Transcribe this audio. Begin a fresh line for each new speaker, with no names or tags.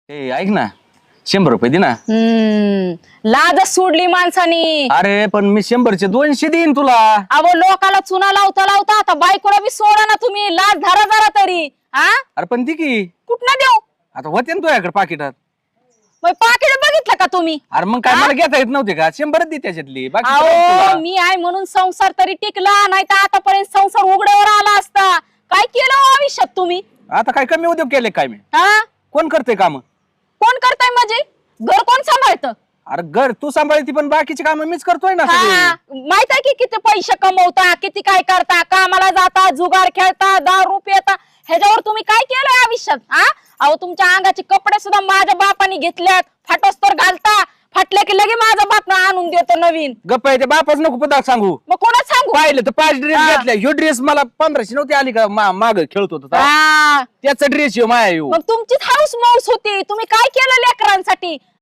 ए ऐक ना 100 रुपये दे ना.
लाज सोडली माणसानी.
अरे पण मी 100चे 200 देईन तुला.
अहो लोकाला चुना लावता लावता आता बायकोला बी सोडा ना तुम्ही. लाज धरा जरा तरी. हा
अरे पण ती की
कुठनं देऊ?
आता होते ना तुझ्याकडे पाकिटात.
मग पाकिट बघितलं का तुम्ही?
अरे मग काय मला घेता येत नव्हते का? 100 दे त्याच्यातली बाकी
अहो
तुला.
मी आहे म्हणून संसार तरी टिकला, नाही तर आतापर्यंत संसार उघड्यावर आला असता. काय केलं हो आयुष्यात तुम्ही?
आता काय कमी उद्योग केले काय मी?
हा
कोण करते काम?
कोण करताय म्हणजे? घर कोण सांभाळतं?
अरे घर तू सांभाळती पण बाकीची काम मीच करतोय ना सगळी.
हा माहित आहे की किती पैसे कमवता, किती काय करता, कामाला जाता, जुगार खेळता, दारू पिता. ह्याच्यावर तुम्ही काय केलंय आयुष्यात? हा अहो तुमच्या अंगाचे कपडे सुद्धा माझ्या बापाने घेतल्यात. फाटोस तर घालता, फाटले की लगे माझा बाप आणून देतो नवीन.
गप्प आहे ते बापाच नको पदार्थ सांगू.
मग कोणाच सांगू?
पाहिलं तर 5 ड्रेस
हा.
घेतला. ह्यो ड्रेस मला 1500 नव्हती आली का माग खेळत होतो तेव्हा.
हा,
त्याचा ड्रेस येऊ माया येऊ.
मग तुमचीच हाऊस मौस होती. तुम्ही काय केलं लेकरांसाठी?